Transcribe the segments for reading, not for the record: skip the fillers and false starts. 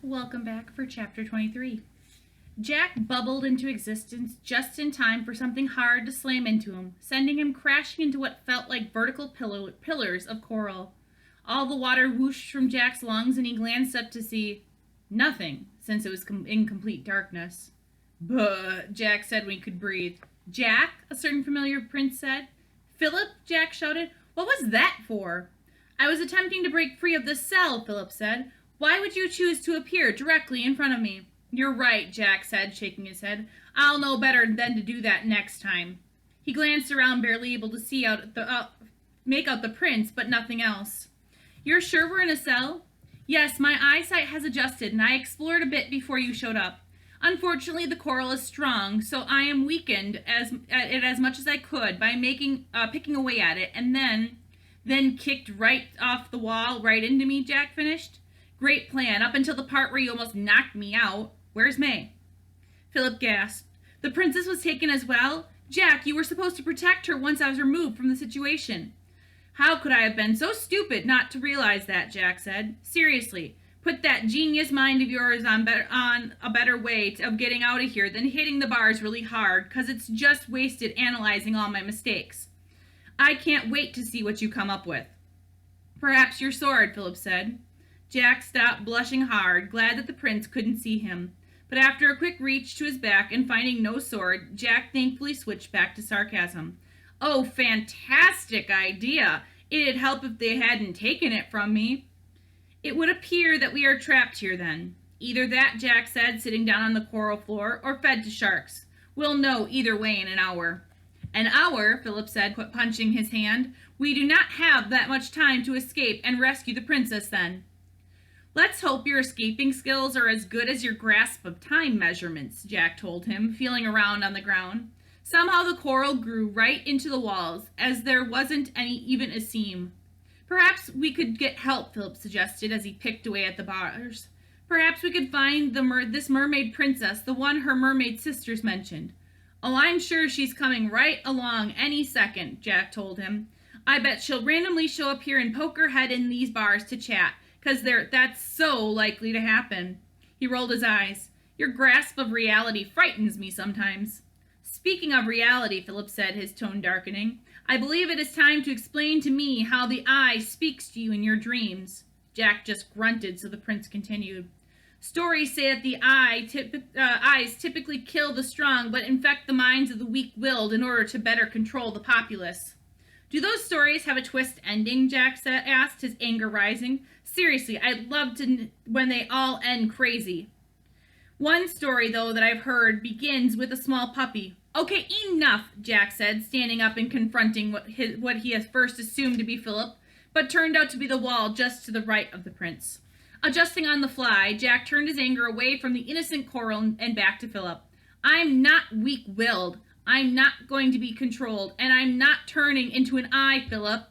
Welcome back for Chapter 23. Jack bubbled into existence just in time for something hard to slam into him, sending him crashing into what felt like vertical pillars of coral. All the water whooshed from Jack's lungs, and he glanced up to see nothing, since it was in complete darkness. "Buh," Jack said when he could breathe. "Jack?" a certain familiar prince said. "Philip?" Jack shouted. "What was that for?" "I was attempting to break free of the cell," Philip said. "Why would you choose to appear directly in front of me?" "You're right," Jack said, shaking his head. "I'll know better than to do that next time." He glanced around, barely able to make out the prince, but nothing else. "You're sure we're in a cell?" "Yes, my eyesight has adjusted, and I explored a bit before you showed up. Unfortunately, the coral is strong, so I am weakened at it as much as I could by picking away at it, and then kicked right off the wall, right into me," Jack finished. "Great plan, up until the part where you almost knocked me out. Where's May?" Philip gasped. "The princess was taken as well? Jack, you were supposed to protect her once I was removed from the situation." "How could I have been so stupid not to realize that?" Jack said. "Seriously, put that genius mind of yours on a better way of getting out of here than hitting the bars really hard, because it's just wasted analyzing all my mistakes. I can't wait to see what you come up with." "Perhaps your sword," Philip said. Jack stopped, blushing hard, glad that the prince couldn't see him. But after a quick reach to his back and finding no sword, Jack thankfully switched back to sarcasm. "Oh, fantastic idea! It'd help if they hadn't taken it from me." "It would appear that we are trapped here then." "Either that," Jack said, sitting down on the coral floor, "or fed to sharks. We'll know either way in an hour." "An hour?" Philip said, punching his hand. "We do not have that much time to escape and rescue the princess then." "Let's hope your escaping skills are as good as your grasp of time measurements," Jack told him, feeling around on the ground. Somehow the coral grew right into the walls, as there wasn't even a seam. "Perhaps we could get help," Philip suggested as he picked away at the bars. "Perhaps we could find this mermaid princess, the one her mermaid sisters mentioned." "Oh, I'm sure she's coming right along any second," Jack told him. "I bet she'll randomly show up here and poke her head in these bars to chat, because that's so likely to happen." He rolled his eyes. "Your grasp of reality frightens me sometimes." "Speaking of reality," Philip said, his tone darkening, "I believe it is time to explain to me how the eye speaks to you in your dreams." Jack just grunted, so the prince continued. "Stories say that the eyes typically kill the strong, but infect the minds of the weak-willed in order to better control the populace." "Do those stories have a twist ending?" Jack asked, his anger rising. "Seriously, I'd love to when they all end crazy." "One story, though, that I've heard begins with a small puppy." "Okay, enough," Jack said, standing up and confronting what he had first assumed to be Philip, but turned out to be the wall just to the right of the prince. Adjusting on the fly, Jack turned his anger away from the innocent coral and back to Philip. "I'm not weak-willed. I'm not going to be controlled, and I'm not turning into an eye, Philip."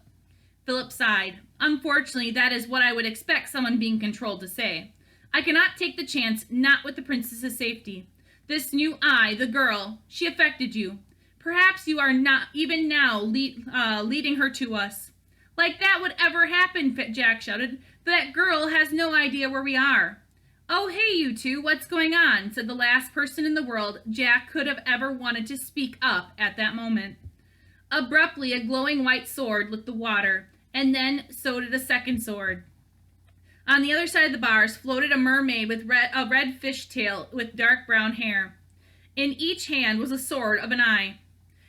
Philip sighed. "Unfortunately, that is what I would expect someone being controlled to say. I cannot take the chance, not with the princess's safety. This new eye, the girl, she affected you. Perhaps you are not even now leading her to us." "Like that would ever happen," Jack shouted. "That girl has no idea where we are." "Oh, hey, you two, what's going on?" said the last person in the world Jack could have ever wanted to speak up at that moment. Abruptly, a glowing white sword lit the water, and then so did a second sword. On the other side of the bars floated a mermaid with a red fishtail with dark brown hair. In each hand was a sword of an eye.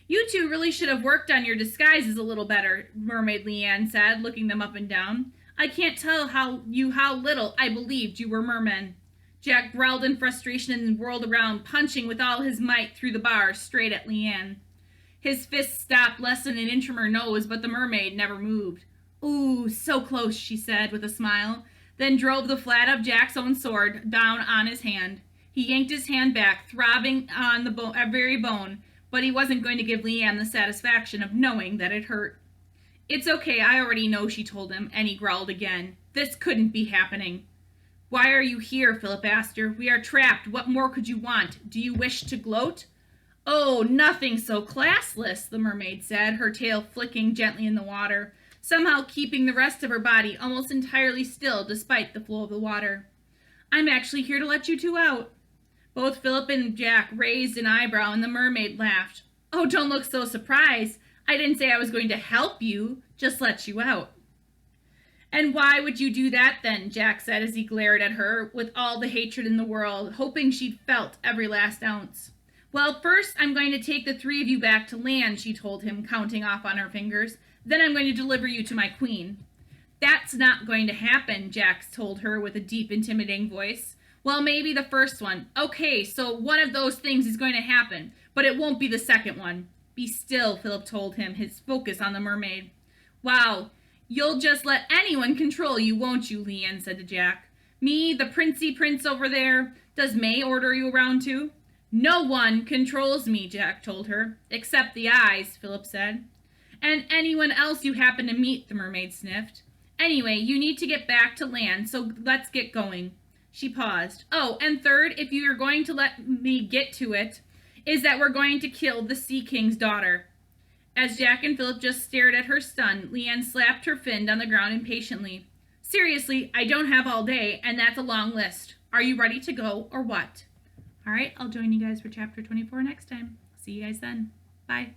"You two really should have worked on your disguises a little better," Mermaid Leanne said, looking them up and down. "I can't tell how little I believed you were mermen." Jack growled in frustration and whirled around, punching with all his might through the bars straight at Leanne. His fist stopped less than an inch from her nose, but the mermaid never moved. "Ooh, so close," she said with a smile, then drove the flat of Jack's own sword down on his hand. He yanked his hand back, throbbing on the very bone, but he wasn't going to give Leanne the satisfaction of knowing that it hurt. "It's okay, I already know," she told him, and he growled again. "This couldn't be happening." "Why are you here?" Philip asked her. "We are trapped. What more could you want? Do you wish to gloat?" "Oh, nothing so classless," the mermaid said, her tail flicking gently in the water, somehow keeping the rest of her body almost entirely still despite the flow of the water. I'm actually here to let you two out. Both Philip and Jack raised an eyebrow, and the mermaid laughed. Oh, don't look so surprised. I didn't say I was going to help you, just let you out. And why would you do that then? Jack said as he glared at her with all the hatred in the world, hoping she'd felt every last ounce. Well, first I'm going to take the three of you back to land, she told him, counting off on her fingers. Then I'm going to deliver you to my queen. That's not going to happen, Jack told her with a deep, intimidating voice. Well, maybe the first one. Okay, so one of those things is going to happen, but it won't be the second one. Be still, Philip told him, his focus on the mermaid. Wow, you'll just let anyone control you, won't you, Leanne said to Jack. Me, the princey prince over there? Does May order you around too? No one controls me, Jack told her. Except the eyes, Philip said. And anyone else you happen to meet, the mermaid sniffed. Anyway, you need to get back to land, so let's get going. She paused. Oh, and third, if you are going to let me get to it, is that we're going to kill the Sea King's daughter. As Jack and Philip just stared at her stunned, Leanne slapped her fin on the ground impatiently. Seriously, I don't have all day, and that's a long list. Are you ready to go, or what? All right, I'll join you guys for chapter 24 next time. See you guys then. Bye.